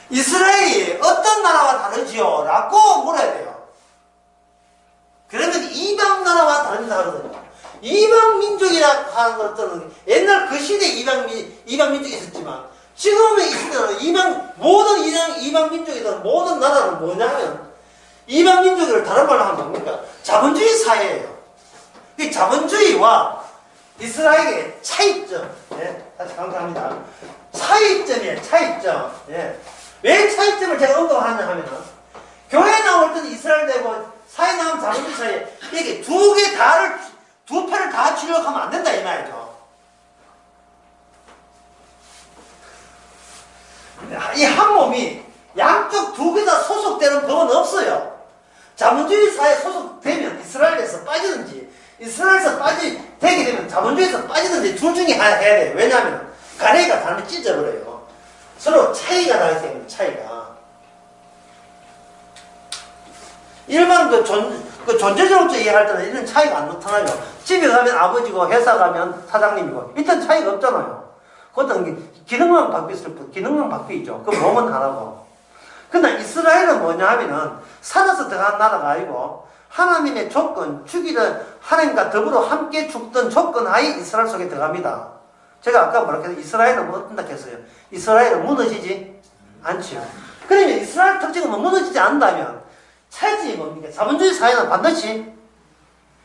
이스라엘이 어떤 나라와 다르지요? 라고 물어야 돼요. 그러면 이방 나라와 다르다 하거든요. 이방 민족이라고 하는 것들은 옛날 그 시대에 이방 민족이 있었지만, 지금의 이 시대는 모든 이방 민족이든 모든 나라는 뭐냐면, 이방 민족을 다른 말로 하면 뭡니까? 자본주의 사회예요. 이 자본주의와 이스라엘의 차이점. 예, 다시 강조합니다. 차이점이에요, 차이점. 예. 왜 차이점을 제가 언급하냐 하면은, 교회 나올 때는 이스라엘 되고, 사회 나오면 자본주의 사회, 이게 두 편을 다 주력하면 안 된다, 이 말이죠. 이 한 몸이 양쪽 두 개 다 소속되는 법은 없어요. 자본주의 사회에 소속되면 이스라엘에서 빠지든지 이스라엘에서 되게 되면 자본주의에서 빠지든지 둘 중에 하나 해야 돼요. 왜냐하면 가래가 다르면 찢어버려요. 서로 차이가 나기 때문에 차이가. 일반 존재적으로 이해할 때는 이런 차이가 안 나타나요. 집에 가면 아버지고 회사 가면 사장님이고 일단 차이가 없잖아요. 그것도 기능만 바뀌었을 뿐, 기능만 바뀌죠. 그 몸은 하나고. 근데 이스라엘은 뭐냐 하면은 살아서 들어간 나라가 아니고 하나님의 조건, 죽이는 하나님과 더불어 함께 죽던 조건 하에 이스라엘 속에 들어갑니다. 제가 아까 뭐라 했어요? 이스라엘은 뭐 어떤다 했어요? 이스라엘은 무너지지 않죠. 그러면 이스라엘 특징은 뭐 무너지지 않는다면 차이점이 뭡니까? 자본주의 사회는 반드시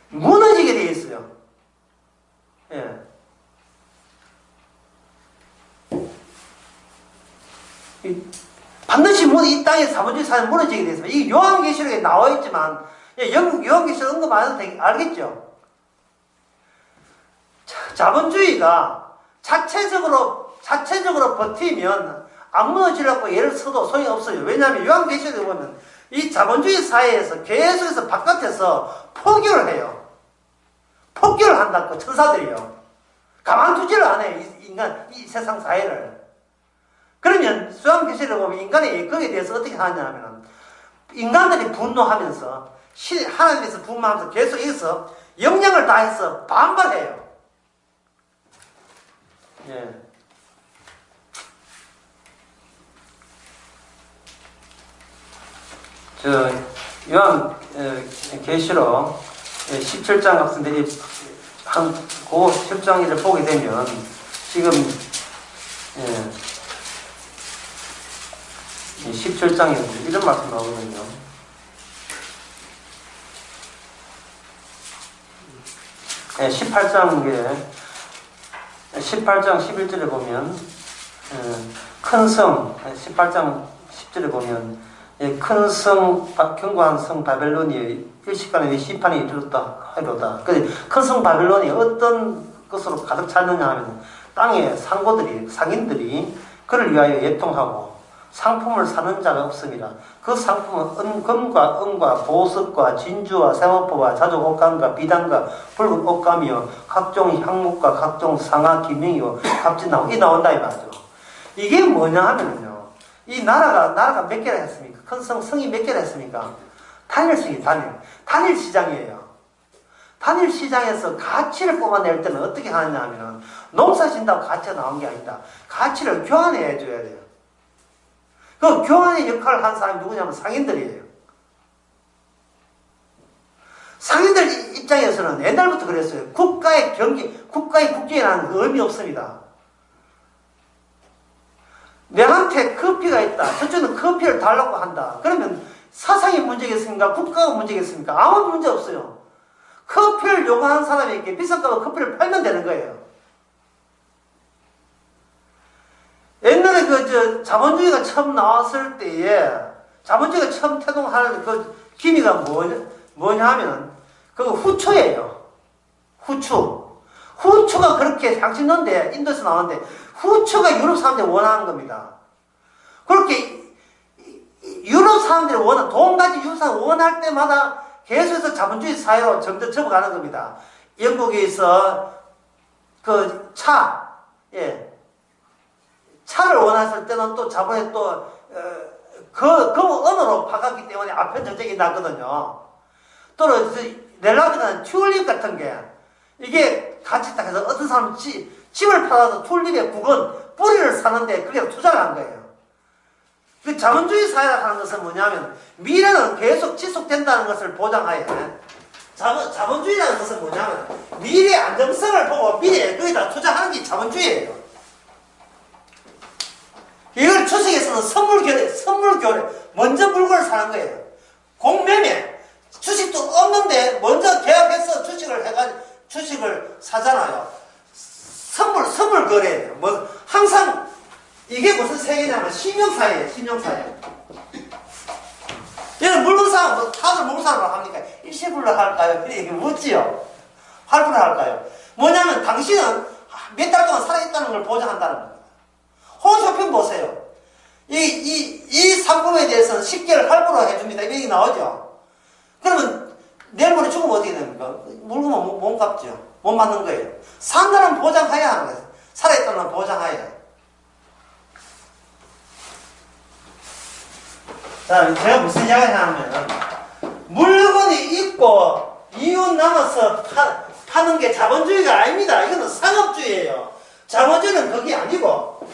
무너지게 되어 있어요. 예. 반드시 이 땅의 자본주의 사회는 무너지게 되어 있습니다. 이 요한계시록에 나와 있지만, 요한계시록 언급 안 해도 알겠죠? 자본주의가 자체적으로 버티면 안 무너지려고 예를 써도 소용이 없어요. 왜냐하면 요한계시록에 보면 이 자본주의 사회에서 계속해서 바깥에서 포기를 해요. 포기를 한다고 천사들이요. 가만두지를 않아요. 이 세상 사회를. 그러면 요한계시록에 보면 인간의 거기에 대해서 어떻게 하냐면 인간들이 분노하면서 하나님께서 분노하면서 계속 여기서 역량을 다해서 반발해요. 예. 요한계시록 17장 같은데 그 10장을 보게 되면 지금 17장에 이런 말씀 나오거든요. 18장 11절에 보면 큰 성, 18장 10절에 보면 큰 성, 견고한 성 바벨론이 일시간에 심판이 이르렀다 하리로다. 큰 성 바벨론이 어떤 것으로 가득 찼느냐 하면 땅에 상인들이 그를 위하여 예통하고 상품을 사는 자가 없습니다. 그 상품은 금과 은과 보석과 진주와 세마포와 자족 옷감과 비단과 붉은 옷감이요 각종 향목과 각종 상아 기명이요 값진 나무 이 나온다 이 말이죠. 이게 뭐냐 하면은요. 이 나라가 몇 개나 했습니까? 큰 성이 몇 개나 했습니까? 단일성이 단일 시장이에요. 단일 시장에서 가치를 뽑아낼 때는 어떻게 하느냐 하면은 농사 짓는다고 가치가 나온 게 아니다. 가치를 교환해 줘야 돼요. 그 교환의 역할을 한 사람이 누구냐면 상인들이에요. 상인들 입장에서는 옛날부터 그랬어요. 국가의 국경이라는 의미 없습니다. 내한테 커피가 있다. 저쪽은 커피를 달라고 한다. 그러면 사상이 문제겠습니까? 국가가 문제겠습니까? 아무 문제 없어요. 커피를 요구하는 사람에게 비싼값에 커피를 팔면 되는 거예요. 옛날에 자본주의가 처음 나왔을 때에 자본주의가 처음 태동하는 그 기미가 뭐냐 하면 그거 후초예요. 후초가 그렇게 향신료인데 인도에서 나왔는데 후초가 유럽 사람들이 원하는 겁니다. 그렇게 유럽 사람들이 돈 가진 유럽 사람들이 원할 때마다 계속해서 자본주의 사회로 점점 접어가는 겁니다. 영국에서 차를 원했을 때는 또 자본에 그 언어로 파갔기 때문에 아편 전쟁이 났거든요. 또 넬라드는 튤립 같은 게 이게 같이 딱 해서 어떤 사람은 집을 팔아서 튤립의 뿌리를 사는데 그게 투자를 한 거예요. 그 자본주의 사회라고 하는 것은 뭐냐면 미래는 계속 지속된다는 것을 보장하에 자본주의라는 것은 뭐냐면 미래의 안정성을 보고 미래에 거기다 투자하는 게 자본주의예요. 이걸 주식에서는 선물 교래, 먼저 물건을 사는 거예요. 공매매, 주식도 없는데 먼저 계약해서 주식을 사잖아요. 선물 거래예요. 항상 이게 무슨 세계냐면 신용사예요. 얘는 물건 사면 다들 물건 사러 합니까? 일시불로 할까요? 이게 묻지요. 할부로 할까요? 뭐냐면 당신은 몇 달 동안 살아있다는 걸 보장한다는 겁니다. 홈쇼핑 보세요. 이 상품에 대해서는 10개를 할부로 해줍니다. 이런 얘기 나오죠. 죽으면 어떻게 됩니까? 물건은 못 갚죠. 못 받는 거예요. 산다는 보장해야 하는 거예요. 살아있다는 보장하에. 자, 제가 무슨 이야기를 하냐면, 물건이 있고, 이윤 남아서 파는 게 자본주의가 아닙니다. 이거는 상업주의예요. 자본주의는 그게 아니고,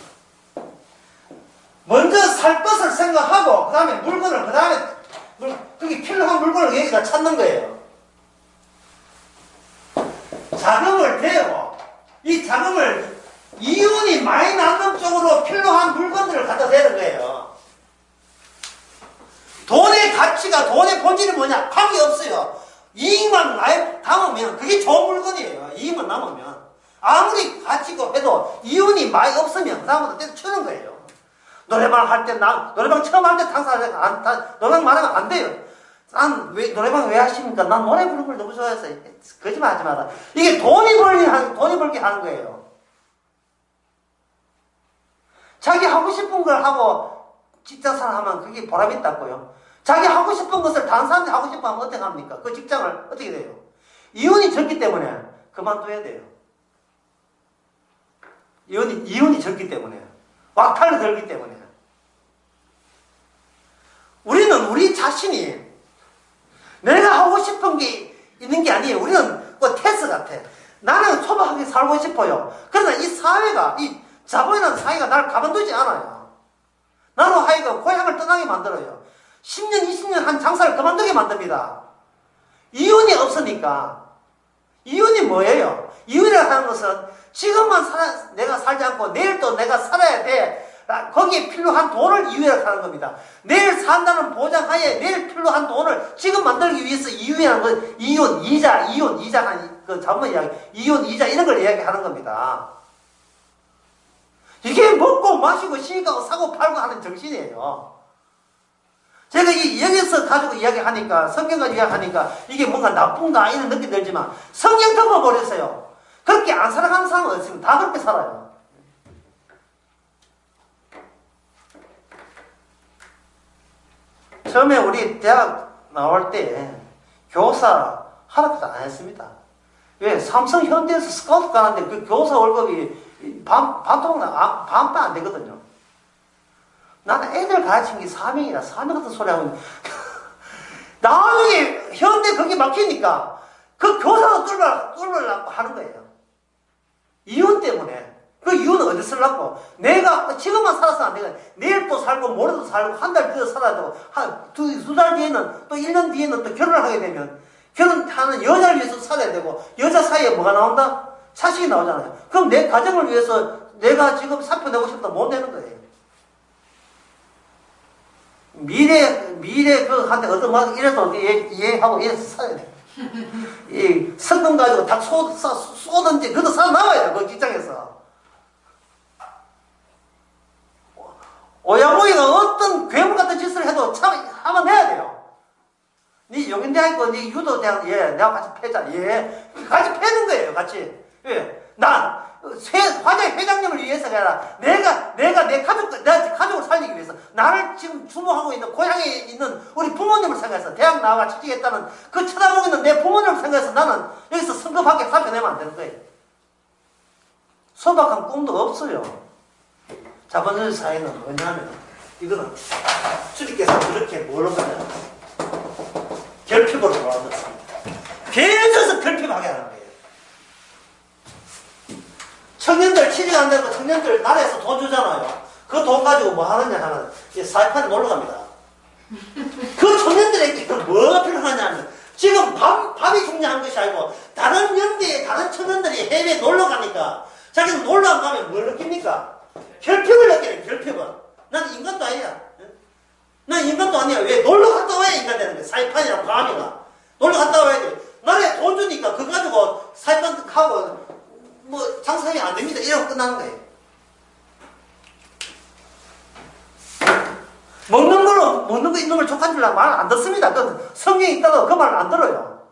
먼저 살 것을 생각하고, 그 다음에 물건을, 그 다음에, 그게 필요한 물건을 여기다 찾는 거예요. 자금을 대고, 이 자금을 이윤이 많이 남는 쪽으로 필요한 물건들을 갖다 대는 거예요. 돈의 가치가, 돈의 본질이 뭐냐? 관계 없어요. 이익만 많이 담으면 그게 좋은 물건이에요. 이익만 남으면. 아무리 가치고 해도 이윤이 많이 없으면 그 다음부터 때려치는 거예요. 노래방 할 때, 노래방 처음 할 때 노래방 말하면 안 돼요. 노래방 왜 하십니까? 난 노래 부르는 걸 너무 좋아해서. 거짓말 하지 마라. 이게 돈이 벌게 하는 거예요. 자기 하고 싶은 걸 하고 직장생활 하면 그게 보람 있다고요. 자기 하고 싶은 것을 다른 사람들이 하고 싶어 하면 어떻게 합니까? 그 직장을 어떻게 돼요? 이윤이 적기 때문에 그만둬야 돼요. 이윤이 적기 때문에. 왁탈이 들기 때문에. 우리는 우리 자신이 내가 하고 싶은 게 있는 게 아니에요. 우리는 뭐 테스트 같아. 나는 소박하게 살고 싶어요. 그러나 이 사회가, 이 자본이라는 사회가 나를 가만두지 않아요. 나로 하여금 고향을 떠나게 만들어요. 10년, 20년 한 장사를 그만두게 만듭니다. 이윤이 없으니까. 이윤이 뭐예요? 이윤이라고 하는 것은 지금만 내가 살지 않고 내일 또 내가 살아야 돼. 거기에 필요한 돈을 이윤이라고 하는 겁니다. 내일 산다는 보장하에 내일 필요한 돈을 지금 만들기 위해서 이윤이라는 건 이윤, 이자, 그 전문 이야기, 이윤, 이자 이런 걸 이야기하는 겁니다. 이게 먹고 마시고 쉬고 사고 팔고 하는 정신이에요. 제가 여기서 가지고 이야기하니까, 성경 가지고 이야기하니까 이게 뭔가 나쁜가 이런 느낌이 들지만 성경 덮어버렸어요. 그렇게 안 살아가는 사람은 없습니다. 다 그렇게 살아요. 처음에 우리 대학 나올 때 교사 하락도 안 했습니다. 왜? 삼성 현대에서 스카우트 가는데 그 교사 월급이 반토막 안 되거든요. 나는 애들 가르치는 게 사명이라 사명 같은 소리 하고 있는데 나중에 현대 거기 막히니까 그 교사도 뚫으려고 하는 거예요. 이윤 때문에. 그 이유는 어디 쓰려고? 내가 지금만 살아서 안 되거든. 내일 또 살고 모레도 살고 한 달 뒤에 살아야 되고 두 달 뒤에는 또 1년 뒤에는 또 결혼을 하게 되면 결혼하는 여자를 위해서 살아야 되고 여자 사이에 뭐가 나온다? 자식이 나오잖아요. 그럼 내 가정을 위해서 내가 지금 사표 내고 싶다 못 내는 거예요. 미래 한테 어떤 말 이래서 이해하고 이래서 살아야 돼. 이 성금 가지고 닭 쏘든지 그래도 살아남아야 돼. 그 직장에서. 오야모이가 어떤 괴물 같은 짓을 해도 참 하면 해야 돼요. 니 용인대학교, 니 유도대학, 내가 같이 패자. 같이 패는 거예요, 같이. 왜? 난, 화재 회장님을 위해서가 아니라, 내가 내 가족을 살리기 위해서, 나를 지금 주모하고 있는 고향에 있는 우리 부모님을 생각해서, 대학 나와 취직했다는 그 쳐다보고 있는 내 부모님을 생각해서 나는 여기서 성급하게 사표 내면 안 되는 거예요. 소박한 꿈도 없어요. 자본주의 사회는 뭐냐면, 이거는 주님께서 그렇게 뭐를 거냐? 결핍으로 몰아넣습니다. 계속해서 결핍하게 하는 거예요. 청년들 취직한다고 청년들 나라에서 돈 주잖아요. 그 돈 가지고 뭐 하느냐 하면 사이판에 놀러 갑니다. 그 청년들에게는 뭐가 필요하냐면 지금 밥이 중요한 것이 아니고 다른 연대에 다른 청년들이 해외에 놀러 가니까 자기는 놀러 안 가면 뭘 느낍니까? 결핍을 느끼는 결핍은. 난 인간도 아니야. 난 인간도 아니야. 왜? 놀러 갔다 와야 인간 되는 거야. 사이판이랑 밤이가. 놀러 갔다 와야 돼. 나라에 돈 주니까 그거 가지고 사이판 하고 뭐 장사하면 안 됩니다. 이러고 끝나는 거예요. 먹는 거 이놈을 족한 줄 말 안 듣습니다. 그 성경에 있다고 그 말 안 들어요.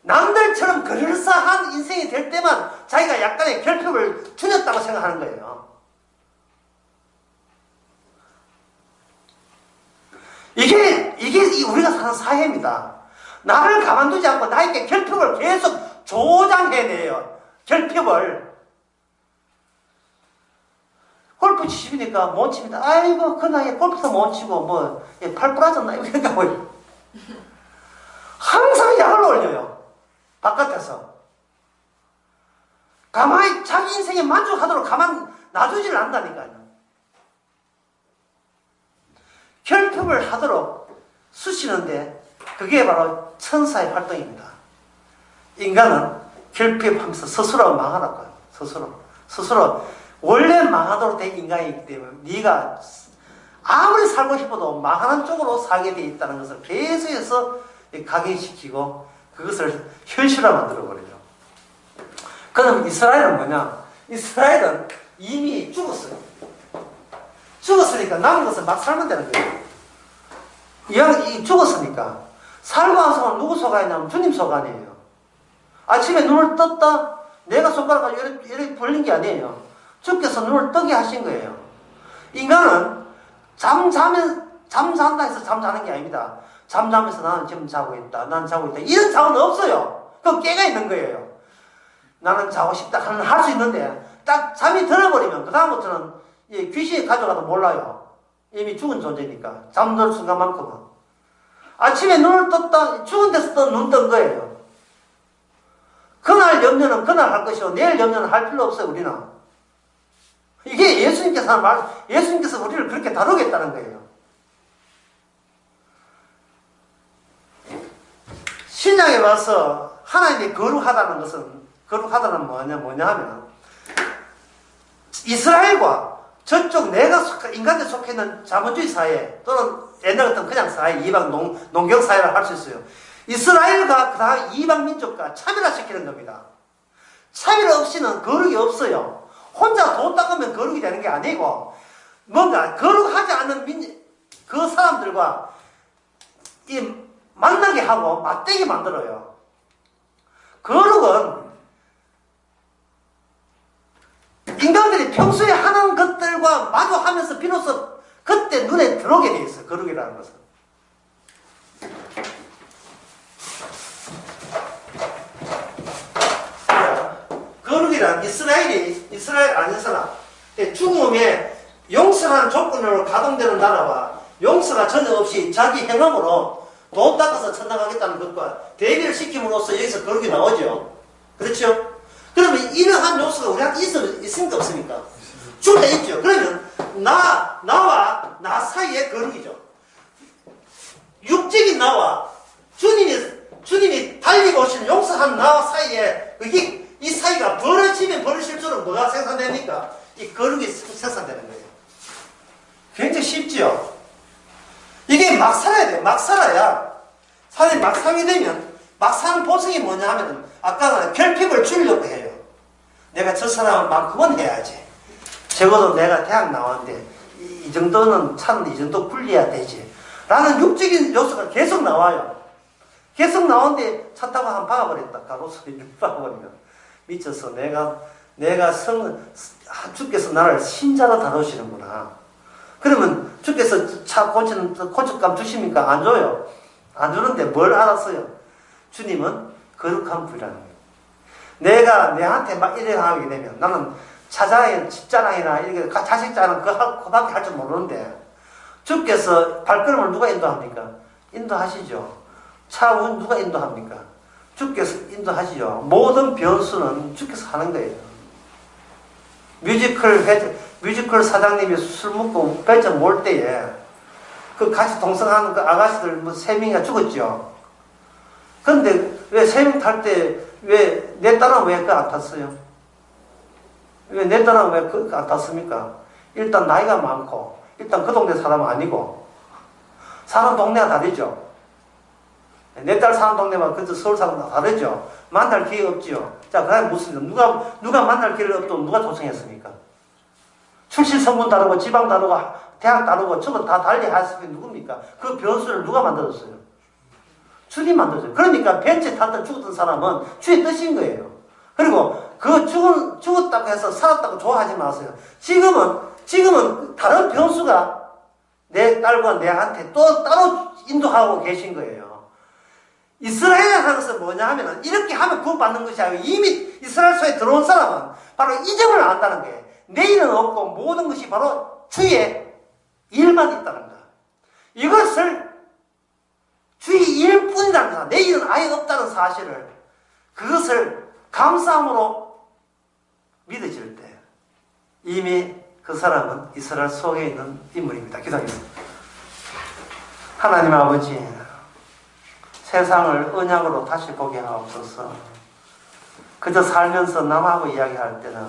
남들처럼 그럴싸한 인생이 될 때만 자기가 약간의 결핍을 줄였다고 생각하는 거예요. 이게 우리가 사는 사회입니다. 나를 가만두지 않고 나에게 결핍을 계속 조장해내요. 결핍을. 골프 치십니까? 못 칩니다. 아이고, 그 나이에 골프도 못 치고, 뭐, 팔 부러졌나? 이러니까 뭐. 항상 약을 올려요. 바깥에서. 가만히 자기 인생에 만족하도록 가만 놔두지를 않는다니까요. 결핍을 하도록 쑤시는데, 그게 바로 천사의 활동입니다. 인간은 결핍하면서 스스로 망하라고요. 스스로. 원래 망하도록 된 인간이기 때문에 네가 아무리 살고 싶어도 망하는 쪽으로 살게 돼 있다는 것을 계속해서 각인시키고 그것을 현실화 만들어버리죠. 그럼 이스라엘은 뭐냐? 이스라엘은 이미 죽었어요. 죽었으니까 남은 것은 막 살면 되는 거예요. 이 죽었으니까 살고 와서 누구 소관이냐면 주님 소관이에요. 아침에 눈을 떴다 내가 손가락 가지고 이렇게 벌린 게 아니에요. 주께서 눈을 뜨게 하신 거예요. 인간은 잠잔다 해서 잠자는 게 아닙니다. 잠자면서 나는 지금 자고 있다. 나는 자고 있다. 이런 자고는 없어요. 그 깨가 있는 거예요. 나는 자고 싶다 하면 할 수 있는데 딱 잠이 들어버리면 그 다음부터는 귀신이 가져가도 몰라요. 이미 죽은 존재니까. 잠들 순간만큼은. 아침에 눈을 떴다. 죽은 데서 눈 뜬 거예요. 그날 염려는 그날 할 것이고 내일 염려는 할 필요 없어요. 우리는. 이게 예수님께서 우리를 그렇게 다루겠다는 거예요. 신약에 와서 하나님이 거룩하다는 뭐냐 하면 이스라엘과 저쪽 내가 인간에 속해 있는 자본주의 사회 또는 옛날 같은 그냥 사회, 이방 농경 사회를 할 수 있어요. 이스라엘과 그 다음 이방 민족과 차별화시키는 겁니다. 차별 없이는 거룩이 없어요. 혼자 돈 닦으면 거룩이 되는 게 아니고 뭔가 거룩하지 않은 그 사람들과 만나게 하고 맞대게 만들어요. 거룩은 인간들이 평소에 하는 것들과 마주하면서 비로소 그때 눈에 들어오게 돼 있어요. 거룩이라는 것은. 거룩이란 이스라엘 아닌 사람, 죽음에 용서라는 조건으로 가동되는 나라와 용서가 전혀 없이 자기 행함으로 돈 닦아서 천당하겠다는 것과 대비를 시킴으로써 여기서 거룩이 나오죠. 그렇죠? 그러면 이러한 요소가 우리한테 있습니까? 없습니까? 줄에 있죠. 그러면 나와 나 사이의 거룩이죠. 육적인 나와 주님이 달리고 오신 용서한 나와 사이에 이 사이가 벌어지면 벌어질수록 뭐가 생산됩니까? 이 거룩이 생산되는 거예요. 굉장히 쉽죠? 이게 막 살아야 돼요. 막 살아야. 사람이 막 살게 되면, 막 사는 보석이 뭐냐 하면, 아까 결핍을 주려고 해요. 내가 저 사람만큼은 해야지. 적어도 내가 대학 나왔는데, 이 정도는 차는 이 정도 굴려야 되지. 라는 육적인 요소가 계속 나와요. 계속 나오는데, 차 타고 한 박아버렸다. 가로수를 박아버리면. 미쳐서 주께서 나를 신자로 다루시는구나. 그러면 주께서 차 고치는 고춧감 주십니까? 안 줘요. 안 주는데 뭘 알았어요? 주님은 거룩한 분이라는 거예요. 내가 내한테 막 이래 하게 되면 나는 집자랑이나 이렇게 자식자랑 그밖에 할 줄 모르는데 주께서 발걸음을 누가 인도합니까? 인도하시죠. 차운 누가 인도합니까? 주께서 인도하시죠. 모든 변수는 주께서 하는 거예요. 뮤지컬 사장님이 술 먹고 별점 몰 때에 그 같이 동성하는 그 아가씨들 3명이나 죽었죠. 근데 왜 3명 탈 때 왜 내 딸은 왜 그 안 탔어요? 왜 내 딸은 왜 그 안 탔습니까? 일단 나이가 많고 일단 그 동네 사람은 아니고 사는 동네가 다르죠. 내 딸 사는 동네만 그저 서울 사람은 다르죠. 만날 기회 없지요. 자, 그다음에 무슨 누가 만날 기회를 없다면 누가 조성했습니까? 출신 성분 다르고 지방 다르고 대학 다르고 저거 다 달리 할 수 있는 누굽니까? 그 변수를 누가 만들었어요? 주님 만들었어요. 그러니까 벤츠에 탔던 죽었던 사람은 주의 뜻인 거예요. 그리고 그 죽었다고 해서 살았다고 좋아하지 마세요. 지금은 다른 변수가 내 딸과 내한테 또 따로 인도하고 계신 거예요. 이스라엘 하는 것은 뭐냐 하면은 이렇게 하면 구원받는 것이 아니고 이미 이스라엘 속에 들어온 사람은 바로 이 점을 안다는 거예요. 내일은 없고 모든 것이 바로 주의 일만 있다는 거. 이것을 주의 일뿐이라는 거. 내일은 아예 없다는 사실을 그것을 감사함으로 믿어질 때 이미 그 사람은 이스라엘 속에 있는 인물입니다. 기도하겠습니다. 하나님 아버지, 세상을 언약으로 다시 보게 하옵소서. 그저 살면서 남하고 이야기할 때는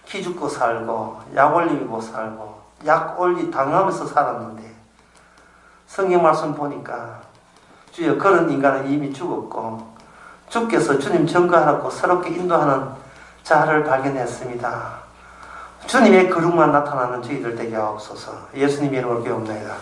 기죽고 살고 약 올리고 살고 약 올리 당하면서 살았는데 성경 말씀 보니까 주여 그런 인간은 이미 죽었고 주께서 주님 증거하라고 새롭게 인도하는 자를 발견했습니다. 주님의 거룩만 나타나는 저희들 되게 하옵소서. 예수님의 이름으로 기도합니다.